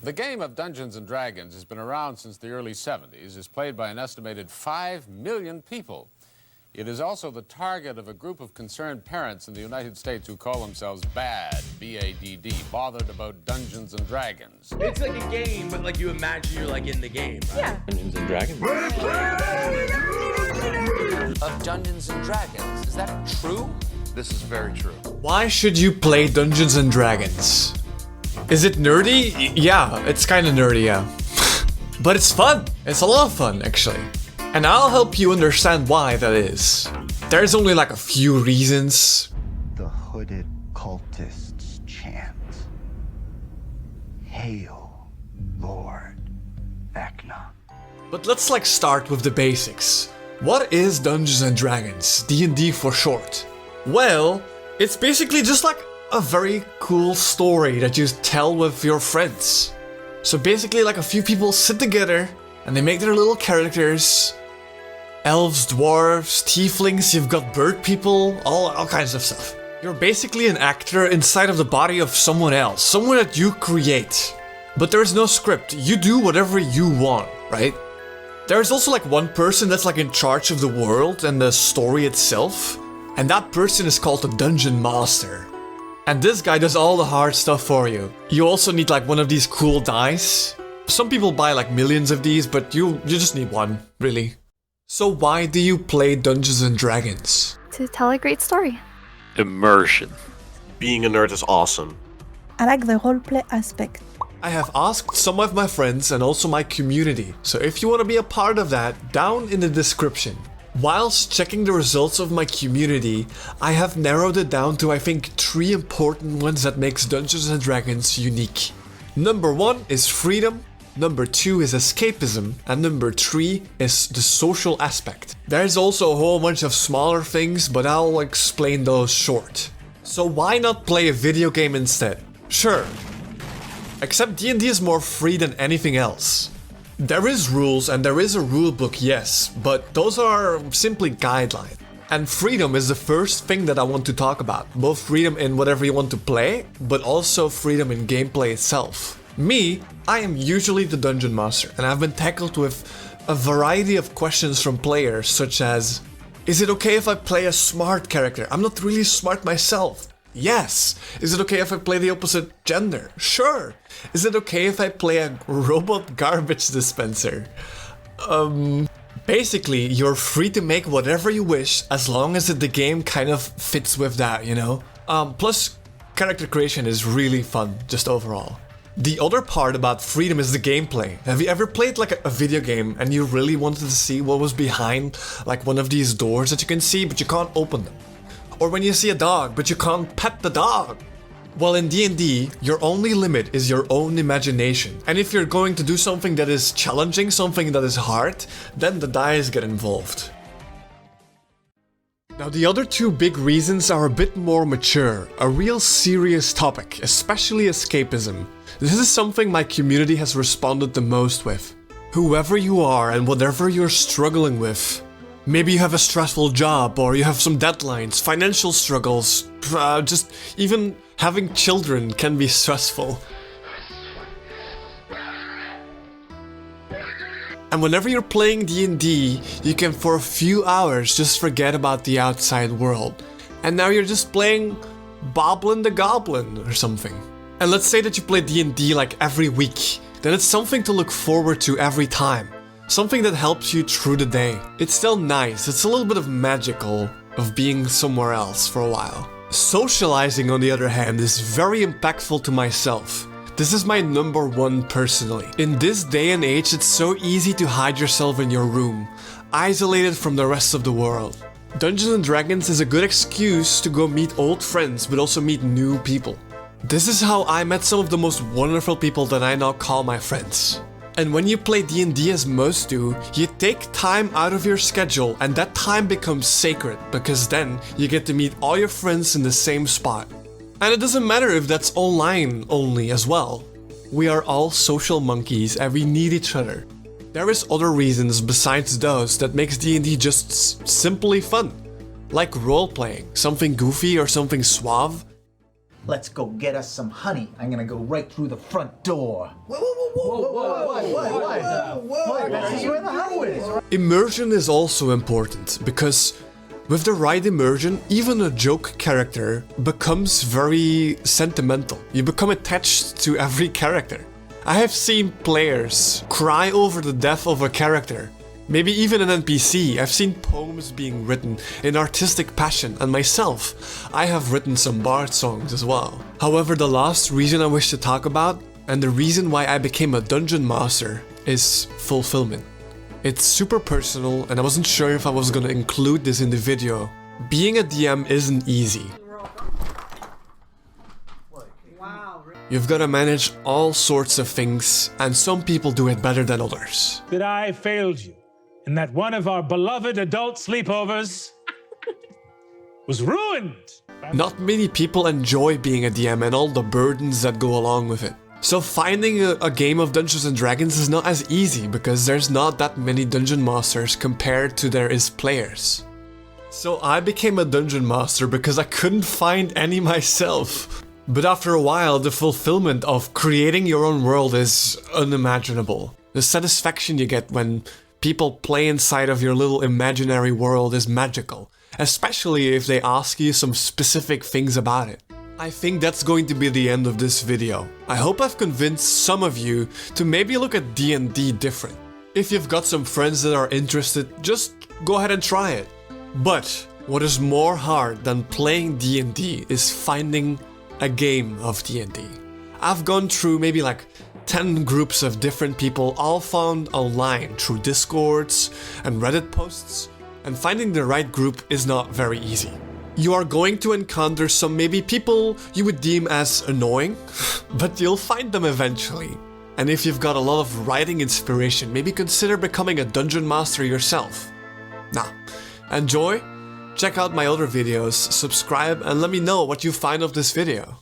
The game of Dungeons & Dragons has been around since the early 70s, is played by an estimated 5 million people. It is also the target of a group of concerned parents in the United States who call themselves BADD, B-A-D-D, bothered about Dungeons & Dragons. It's like a game, but like you imagine you're like in the game, right? Yeah. Dungeons & Dragons. Of Dungeons & Dragons. Is that true? This is very true. Why should you play Dungeons & Dragons? Is it nerdy? Yeah, it's kinda nerdy, yeah. But it's fun! It's a lot of fun, actually. And I'll help you understand why that is. There's only like a few reasons. The hooded cultists chant, "Hail, Lord Vecna." But let's like start with the basics. What is Dungeons & Dragons? D&D for short. Well, it's basically just like a very cool story that you tell with your friends. So basically like a few people sit together and they make their little characters. Elves, dwarves, tieflings, you've got bird people, all kinds of stuff. You're basically an actor inside of the body of someone else, someone that you create. But there's no script, you do whatever you want, right? There's also like one person that's like in charge of the world and the story itself. And that person is called the Dungeon Master. And this guy does all the hard stuff for you. You also need like one of these cool dice. Some people buy like millions of these, but you just need one, really. So why do you play Dungeons & Dragons? To tell a great story. Immersion. Being a nerd is awesome. I like the roleplay aspect. I have asked some of my friends and also my community, so if you want to be a part of that, down in the description. Whilst checking the results of my community, I have narrowed it down to I think 3 important ones that makes Dungeons & Dragons unique. Number 1 is freedom, number 2 is escapism, and number 3 is the social aspect. There's also a whole bunch of smaller things, but I'll explain those short. So why not play a video game instead? Sure. Except D&D is more free than anything else. There is rules and there is a rulebook, yes, but those are simply guidelines. And freedom is the first thing that I want to talk about. Both freedom in whatever you want to play, but also freedom in gameplay itself. Me, I am usually the Dungeon Master, and I've been tackled with a variety of questions from players, such as, is it okay if I play a smart character? I'm not really smart myself. Yes. Is it okay if I play the opposite gender? Sure. Is it okay if I play a robot garbage dispenser? Basically, you're free to make whatever you wish as long as the game kind of fits with that, you know? Plus, character creation is really fun, just overall. The other part about freedom is the gameplay. Have you ever played like a video game and you really wanted to see what was behind like one of these doors that you can see but you can't open them? Or when you see a dog but you can't pet the dog? Well, in D&D, your only limit is your own imagination. And if you're going to do something that is challenging, something that is hard, then the dice get involved. Now the other 2 big reasons are a bit more mature, a real serious topic, especially escapism. This is something my community has responded the most with. Whoever you are and whatever you're struggling with, maybe you have a stressful job or you have some deadlines, financial struggles, just even having children can be stressful. And whenever you're playing D&D, you can for a few hours just forget about the outside world. And now you're just playing Boblin the Goblin or something. And let's say that you play D&D like every week, then it's something to look forward to every time. Something that helps you through the day. It's still nice, it's a little bit of magical of being somewhere else for a while. Socializing, on the other hand, is very impactful to myself. This is my number 1 personally. In this day and age, it's so easy to hide yourself in your room, isolated from the rest of the world. Dungeons & Dragons is a good excuse to go meet old friends, but also meet new people. This is how I met some of the most wonderful people that I now call my friends. And when you play D&D as most do, you take time out of your schedule and that time becomes sacred because then you get to meet all your friends in the same spot. And it doesn't matter if that's online only as well. We are all social monkeys and we need each other. There is other reasons besides those that makes D&D just simply fun. Like role-playing, something goofy or something suave. Let's go get us some honey. I'm gonna go right through the front door. Whoa. This is where the honey is. Immersion is also important because with the right immersion, even a joke character becomes very sentimental. You become attached to every character. I have seen players cry over the death of a character. Maybe even an NPC. I've seen poems being written in artistic passion, and myself, I have written some bard songs as well. However, the last reason I wish to talk about, and the reason why I became a dungeon master, is fulfillment. It's super personal, and I wasn't sure if I was gonna include this in the video. Being a DM isn't easy. You've gotta manage all sorts of things, and some people do it better than others. That I failed you, and that one of our beloved adult sleepovers was ruined. Not many people enjoy being a DM and all the burdens that go along with it. So finding a game of Dungeons & Dragons is not as easy because there's not that many dungeon masters compared to there is players. So I became a dungeon master because I couldn't find any myself. But after a while, the fulfillment of creating your own world is unimaginable. The satisfaction you get when people play inside of your little imaginary world is magical, especially if they ask you some specific things about it. I think that's going to be the end of this video. I hope I've convinced some of you to maybe look at D&D different. If you've got some friends that are interested, just go ahead and try it. But what is more hard than playing D&D is finding a game of D&D. I've gone through maybe like 10 groups of different people, all found online through Discords and Reddit posts, and finding the right group is not very easy. You are going to encounter some maybe people you would deem as annoying, but you'll find them eventually. And if you've got a lot of writing inspiration, maybe consider becoming a dungeon master yourself. Now, enjoy, check out my other videos, subscribe, and let me know what you find of this video.